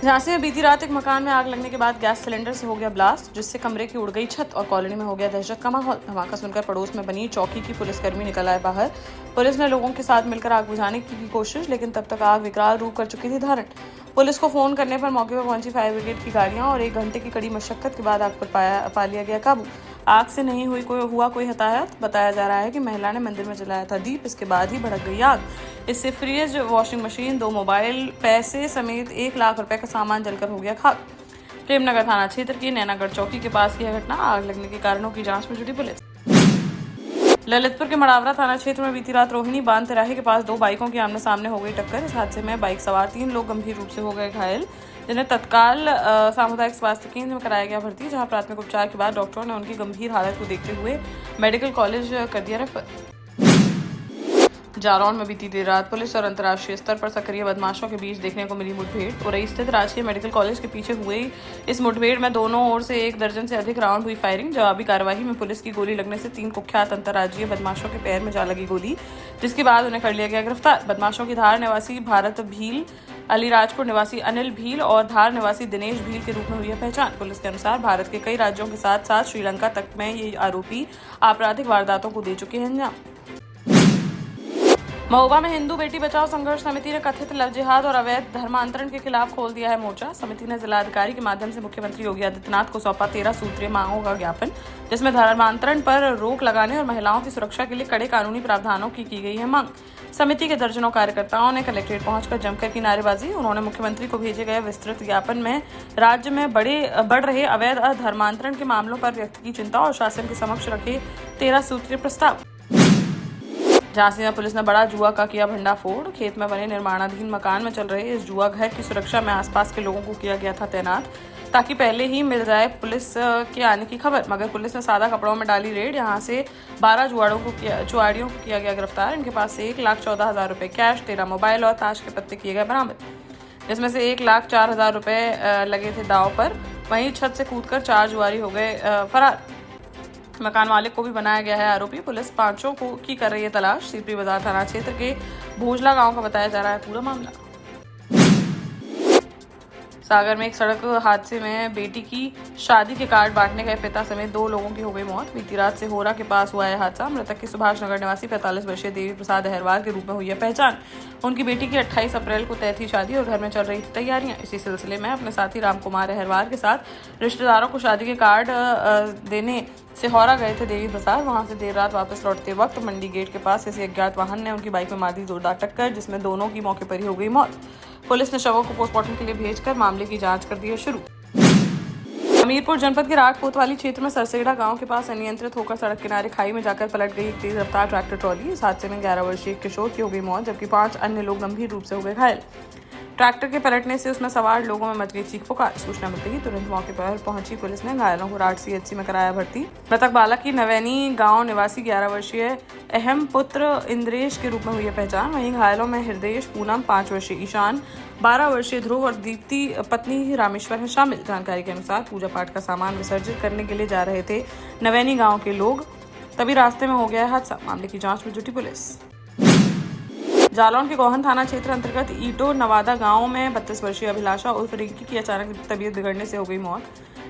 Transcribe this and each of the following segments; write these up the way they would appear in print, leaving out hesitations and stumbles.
झांसी में बीती रात एक मकान में आग लगने के बाद गैस सिलेंडर से हो गया ब्लास्ट, जिससे कमरे की उड़ गई छत और कॉलोनी में हो गया दहशत का माहौल। धमाका सुनकर पड़ोस में बनी चौकी की पुलिसकर्मी निकल आए बाहर। पुलिस ने लोगों के साथ मिलकर आग बुझाने की कोशिश, लेकिन तब तक आग विकराल रूप कर चुकी थी धारण। पुलिस को फोन करने पर मौके पर पहुंची फायर ब्रिगेड की गाड़ियां और 1 घंटे की कड़ी मशक्कत के बाद आग पर पा लिया गया काबू। आग से नहीं हुआ कोई हताहत। बताया जा रहा है कि महिला ने मंदिर में जलाया था दीप, इसके बाद ही भड़क गई आग। इससे फ्रिज, वॉशिंग मशीन, 2 मोबाइल, पैसे समेत 1 लाख रुपए का सामान जलकर हो गया खाक। प्रेमनगर थाना क्षेत्र की नैनागढ़ चौकी के पास की घटना। आग लगने के कारणों की जांच में जुटी पुलिस। ललितपुर के मड़ावरा थाना क्षेत्र में बीती रात रोहिणी बांध तिराहे के पास 2 बाइकों की आमने सामने हो गई टक्कर। इस हादसे में बाइक सवार 3 लोग गंभीर रूप से हो गए घायल, जिन्हें तत्काल सामुदायिक स्वास्थ्य केंद्र में कराया गया भर्ती, जहां प्राथमिक उपचार के बाद डॉक्टरों ने उनकी गंभीर हालत को देखते हुए मेडिकल कॉलेज कर दिया रेफर। जालौन में बीती देर रात पुलिस और अंतर्राष्ट्रीय स्तर पर सक्रिय बदमाशों के बीच देखने को मिली मुठभेड़। उरई स्थित राजकीय मेडिकल कॉलेज के पीछे हुए इस मुठभेड़ में दोनों ओर से 1 दर्जन से अधिक राउंड हुई फायरिंग। जवाबी कार्रवाई में पुलिस की गोली लगने से 3 कुख्यात अंतर्राज्यीय बदमाशों के पैर में जा लगी गोली, जिसके बाद उन्हें कर लिया गया गिरफ्तार। बदमाशों की धार निवासी भारत भील, अलीराजपुर निवासी अनिल भील और धार निवासी दिनेश भील के रूप में हुई है पहचान। पुलिस के अनुसार भारत के कई राज्यों के साथ साथ श्रीलंका तक में ये आरोपी आपराधिक वारदातों को दे चुके हैं अंजाम। महोबा में हिंदू बेटी बचाओ संघर्ष समिति ने कथित लव जिहाद और अवैध धर्मांतरण के खिलाफ खोल दिया है मोर्चा। समिति ने जिलाधिकारी के माध्यम से मुख्यमंत्री योगी आदित्यनाथ को सौंपा 13 सूत्रीय मांगों का ज्ञापन, जिसमें धर्मांतरण पर रोक लगाने और महिलाओं की सुरक्षा के लिए कड़े कानूनी प्रावधानों की गई है मांग। समिति के दर्जनों कार्यकर्ताओं ने कलेक्ट्रेट पहुंचकर जमकर की नारेबाजी। उन्होंने मुख्यमंत्री को भेजे गए विस्तृत ज्ञापन में राज्य में बढ़ रहे अवैध धर्मांतरण के मामलों पर व्यक्त की चिंता और शासन के समक्ष रखे 13 सूत्रीय प्रस्ताव। झांसी में पुलिस ने बड़ा जुआ का किया भंडाफोड़। खेत में बने निर्माणाधीन मकान में चल रहे इस जुआ घर की सुरक्षा में आसपास के लोगों को किया गया था तैनात, ताकि पहले ही मिल जाए पुलिस के आने की खबर। मगर पुलिस ने सादा कपड़ों में डाली रेड। यहां से 12 जुआड़ियों को किया गया गिरफ्तार। इनके पास से 1,14,000 रुपए कैश, 13 मोबाइल और ताश के पत्ते किए गए बरामद, जिसमें से 1,04,000 रुपए लगे थे दांव पर। वहीं छत से कूदकर 4 जुआरी हो गए फरार। मकान मालिक को भी बनाया गया है आरोपी। पुलिस 5 को की कर रही है तलाश। सीपरी बाजार थाना क्षेत्र के भोजला गांव का बताया जा रहा है पूरा मामला। सागर में एक सड़क हादसे में बेटी की शादी के कार्ड बांटने गए पिता समेत 2 लोगों की हो गई मौत। बीती रात से होरा के पास हुआ है हादसा। मृतक की सुभाष नगर निवासी 45 वर्षीय देवी प्रसाद अहरवार के रूप में हुई है पहचान। उनकी बेटी की 28 अप्रैल को तय थी शादी और घर में चल रही थी तैयारियां। इसी सिलसिले में अपने साथी रामकुमार अहरवार के साथ रिश्तेदारों को शादी के कार्ड देने सिहोरा गए थे देवी प्रसाद। वहां से देर रात वापस लौटते वक्त मंडी गेट के पास किसी अज्ञात वाहन ने उनकी बाइक में मार दी जोरदार टक्कर, जिसमें दोनों की मौके पर ही हो गई मौत। पुलिस ने शवों को पोस्टमार्टम के लिए भेजकर मामले की जांच कर दी है शुरू। हमीरपुर जनपद के राट कोतवाली क्षेत्र में सरसेड़ा गांव के पास अनियंत्रित होकर सड़क किनारे खाई में जाकर पलट गई एक तेज रफ्तार ट्रैक्टर ट्रॉली। इस हादसे में 11 वर्षीय एक किशोर की हो गई मौत, जबकि 5 अन्य लोग गंभीर रूप से हो गए घायल। ट्रैक्टर के पलटने से उसमें सवार लोगों में मच गई चीख पुकार। सूचना मिलते ही तुरंत मौके पर पहुंची पुलिस ने घायलों को राट CHC में कराया भर्ती। मृतक बालक की नवैनी गांव निवासी 11 वर्षीय अहम पुत्र इंद्रेश के रूप में हुई है पहचान। वहीं घायलों में हृदय, पूनम, 5 वर्षीय ईशान, 12 वर्षीय ध्रुव और दीप्ति पत्नी रामेश्वर है शामिल। जानकारी के अनुसार पूजा पाठ का सामान विसर्जित करने के लिए जा रहे थे नवैनी गाँव के लोग, तभी रास्ते में हो गया हादसा। मामले की जाँच में जुटी पुलिस। जालौन के गोहन थाना क्षेत्र अंतर्गत ईटो नवादा गांव में 32 वर्षीय अभिलाषा उर्फ रिंकी की अचानक तबीयत बिगड़ने से हो गई मौत।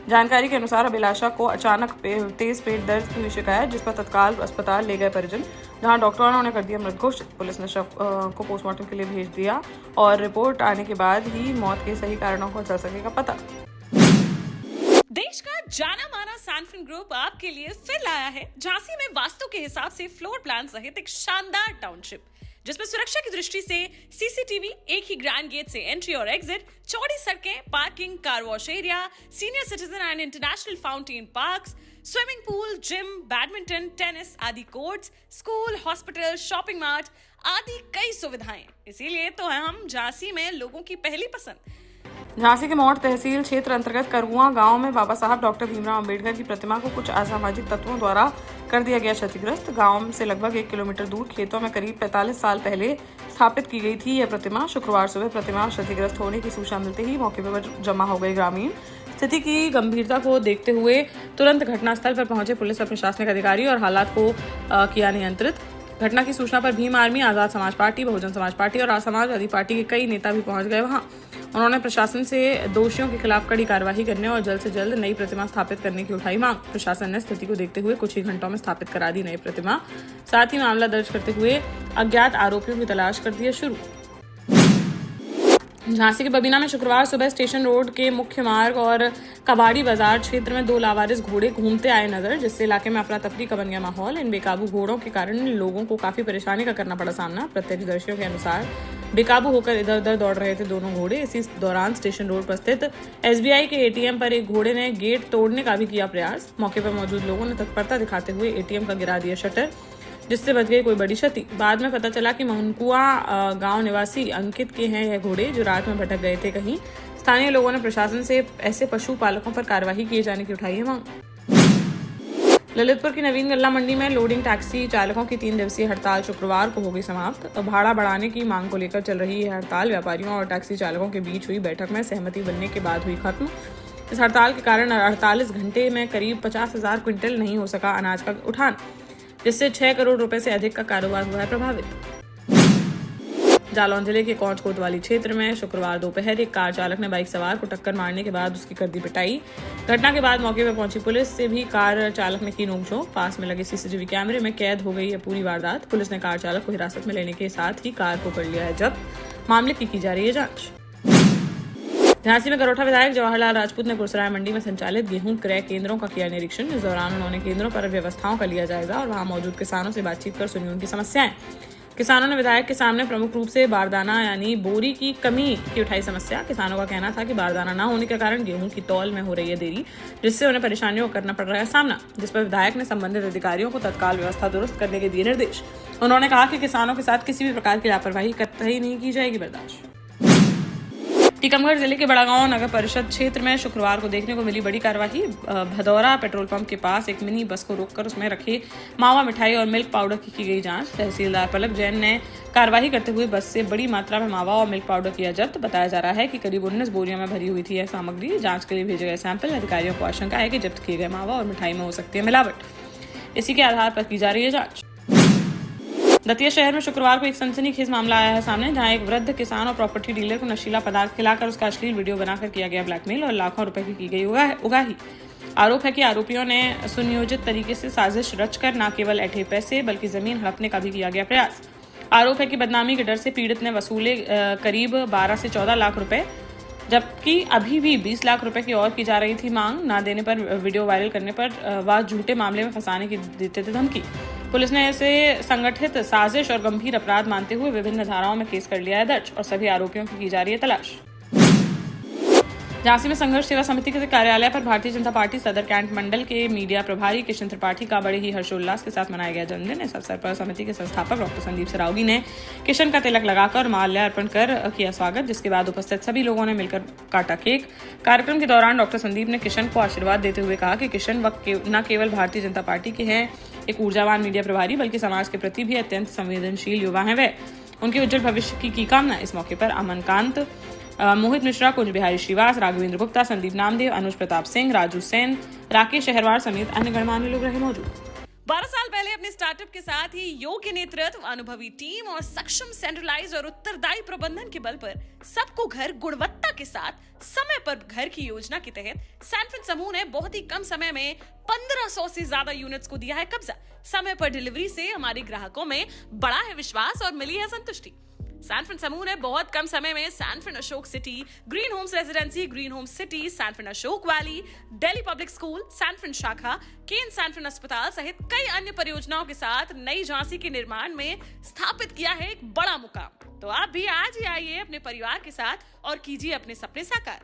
जानकारी के अनुसार अभिलाषा को अचानक तेज पेट दर्द की हुई शिकायत, जिस पर तत्काल अस्पताल ले गए परिजन, जहां डॉक्टरों ने उन्हें कर दिया मृत घोषित। पुलिस ने शव को पोस्टमार्टम के लिए भेज दिया और रिपोर्ट आने के बाद ही मौत के सही कारणों को चल सकेगा पता। देश का जाना माना सैनफिन ग्रुप आपके लिए फिर लाया है झांसी में वास्तु के हिसाब से फ्लोर प्लान सहित एक शानदार टाउनशिप, जिसमें सुरक्षा की दृष्टि से CCTV, एक ही ग्रैंड गेट से एंट्री और एग्जिट, चौड़ी सड़कें, parking, car wash area, senior citizen and international fountain parks, swimming pool, gym, badminton, tennis आदि courts, school, hospital, shopping mart आदि कई सुविधाएं। इसीलिए तो है हम झांसी में लोगों की पहली पसंद। झांसी के मोड़ तहसील क्षेत्र अंतर्गत करुआ गांव में बाबा साहब डॉक्टर भीमराव अंबेडकर की प्रतिमा को कुछ असामाजिक तत्वों द्वारा कर दिया गया क्षतिग्रस्त। गांव से लगभग 1 किलोमीटर दूर खेतों में करीब 45 साल पहले स्थापित की गई थी यह प्रतिमा। शुक्रवार सुबह प्रतिमा क्षतिग्रस्त होने की सूचना मिलते ही मौके पर जमा हो गए ग्रामीण। स्थिति की गंभीरता को देखते हुए तुरंत घटनास्थल पर पहुंचे पुलिस और प्रशासनिक अधिकारी और हालात को किया नियंत्रित। घटना की सूचना पर Bhim army, Azad Samaj party, Bahujan Samaj party और समाजवादी पार्टी के कई नेता भी पहुंच गए वहां। उन्होंने प्रशासन से दोषियों के खिलाफ कड़ी कार्रवाई करने और जल्द से जल्द नई प्रतिमा स्थापित करने की उठाई मांग। प्रशासन ने स्थिति को देखते हुए कुछ ही घंटों में स्थापित करा दी नई प्रतिमा। साथ ही मामला दर्ज करते हुए अज्ञात आरोपियों की तलाश कर दी है शुरू। झांसी के बबीना में शुक्रवार सुबह स्टेशन रोड के मुख्य मार्ग और कबाड़ी बाजार क्षेत्र में 2 लावारिस घोड़े घूमते आए नजर, जिससे इलाके में अफरा तफरी का बन गया माहौल। इन बेकाबू घोड़ों के कारण लोगों को काफी परेशानी का करना पड़ा सामना। प्रत्यक्षदर्शियों के अनुसार बेकाबू होकर इधर उधर दौड़ रहे थे दोनों घोड़े। इसी दौरान स्टेशन रोड पर स्थित SBI के ATM पर एक घोड़े ने गेट तोड़ने का भी किया प्रयास। मौके पर मौजूद लोगों ने तत्परता दिखाते हुए ATM का गिरा दिया शटर, जिससे बच गई कोई बड़ी क्षति। बाद में पता चला कि महनकुआ गांव निवासी अंकित के हैं यह घोड़े, जो रात में भटक गए थे कहीं। स्थानीय लोगों ने प्रशासन से ऐसे पशु पालकों पर कार्यवाही किए जाने की उठाई है मांग। ललितपुर की नवीन गल्ला मंडी में लोडिंग टैक्सी चालकों की 3 दिवसीय हड़ताल शुक्रवार को हो गई समाप्त। भाड़ा बढ़ाने की मांग को लेकर चल रही यह हड़ताल व्यापारियों और टैक्सी चालकों के बीच हुई बैठक में सहमति बनने के बाद हुई खत्म। इस हड़ताल के कारण 48 घंटे में करीब 50,000 क्विंटल नहीं हो सका अनाज का उठान, जिससे 6 करोड़ रुपए से अधिक का कारोबार हुआ है प्रभावित। जालौन जिले के कौंच कोतवाली क्षेत्र में शुक्रवार दोपहर एक कार चालक ने बाइक सवार को टक्कर मारने के बाद उसकी कर दी पिटाई। घटना के बाद मौके पर पहुंची पुलिस से भी कार चालक ने की नोकझोंक। पास में लगे CCTV कैमरे में कैद हो गई है पूरी वारदात। पुलिस ने कार चालक को हिरासत में लेने के साथ ही कार को कर लिया है जब्त। मामले की जा रही है जांच। झांसी में गरोठा विधायक जवाहरलाल राजपूत ने गुरसराय मंडी में संचालित गेहूं क्रय केंद्रों का किया निरीक्षण। इस दौरान उन्होंने केंद्रों पर व्यवस्थाओं का लिया जायजा और वहां मौजूद किसानों से बातचीत कर सुनी उनकी समस्याएं। किसानों ने विधायक के सामने प्रमुख रूप से बारदाना यानी बोरी की कमी की उठाई समस्या। किसानों का कहना था कि बारदाना न होने के कारण गेहूं की तौल में हो रही है देरी, जिससे उन्हें परेशानियों का करना पड़ रहा है सामना, जिस पर विधायक ने संबंधित अधिकारियों को तत्काल व्यवस्था दुरुस्त करने के दिए निर्देश। उन्होंने कहा कि किसानों के साथ किसी भी प्रकार की लापरवाही कतई नहीं की जाएगी बर्दाश्त। टीकमगढ़ जिले के बड़ागांव नगर परिषद क्षेत्र में शुक्रवार को देखने को मिली बड़ी कार्रवाई। भदौरा पेट्रोल पंप के पास एक मिनी बस को रोककर उसमें रखे मावा मिठाई और मिल्क पाउडर की गई जांच। तहसीलदार पलक जैन ने कार्रवाई करते हुए बस से बड़ी मात्रा में मावा और मिल्क पाउडर किया जब्त। बताया जा रहा है कि करीब 19 बोरियों में भरी हुई थी यह सामग्री। जांच के लिए भेजे गए सैंपल। अधिकारियों को आशंका है कि जब्त किए गए मावा और मिठाई में हो सकती है मिलावट। इसी के आधार पर की जा रही है जाँच। दतिया शहर में शुक्रवार को एक सनसनीखेज मामला आया है सामने, जहां एक वृद्ध किसान और प्रॉपर्टी डीलर को नशीला पदार्थ खिलाकर उसका अश्लील वीडियो बनाकर किया गया ब्लैकमेल और लाखों रुपए की गई उगाही। आरोप है कि आरोपियों ने सुनियोजित तरीके से साजिश रचकर न केवल ऐंठे पैसे बल्कि जमीन हड़पने का भी किया गया प्रयास। आरोप है कि बदनामी के डर से पीड़ित ने वसूले करीब 12 से 14 लाख रुपए, जबकि अभी भी 20 लाख रुपए की और की जा रही थी मांग। न देने पर वीडियो वायरल करने पर वह झूठे मामले में फंसाने की देते थे धमकी। पुलिस ने इसे संगठित साजिश और गंभीर अपराध मानते हुए विभिन्न धाराओं में केस कर लिया है दर्ज और सभी आरोपियों की जा रही है तलाश। झांसी में संघर्ष सेवा समिति के कार्यालय पर भारतीय जनता पार्टी सदर कैंट मंडल के मीडिया प्रभारी किशन त्रिपाठी का बड़े ही हर्षोल्लास के साथ मनाया गया जन्मदिन। इस अवसर पर समिति के संस्थापक डॉक्टर संदीप सरावगी ने किशन का तिलक लगाकर माल्यार्पण कर किया स्वागत, जिसके बाद उपस्थित सभी लोगों ने मिलकर काटा केक। कार्यक्रम के दौरान डॉक्टर संदीप ने किशन को आशीर्वाद देते हुए कहा कि किशन न केवल भारतीय जनता पार्टी के हैं एक ऊर्जावान मीडिया प्रभारी, बल्कि समाज के प्रति भी अत्यंत संवेदनशील युवा है। वे उनके उज्जवल भविष्य की कामना। इस मौके पर अमन कांत, मोहित मिश्रा, कुंज बिहारी श्रीवास, राघवेंद्र गुप्ता, संदीप नामदेव, अनुज प्रताप सिंह, राजू सेन, राकेश शहरवार समेत अन्य गणमान्य लोग रहे मौजूद। 12 साल पहले अपने स्टार्टअप के साथ ही योग्य नेतृत्व, अनुभवी टीम और सक्षम सेंट्रलाइज और उत्तरदायी प्रबंधन के बल पर सबको घर गुणवत्ता के साथ समय पर घर की योजना के तहत सैनफिन समूह ने बहुत ही कम समय में 1500 से ज्यादा यूनिट्स को दिया है कब्जा। समय पर डिलीवरी से हमारे ग्राहकों में बढ़ा है विश्वास और मिली है संतुष्टि। सैनफिन समूह ने बहुत कम समय में Sanfin Ashok city, green homes residency, green homes city, Sanfin Ashok valley, Delhi public school, Sanfin शाखा, केन सैनफिन अस्पताल सहित कई अन्य परियोजनाओं के साथ नई झांसी के निर्माण में स्थापित किया है एक बड़ा मुकाम। तो आप भी आज ही आइए अपने परिवार के साथ और कीजिए अपने सपने साकार।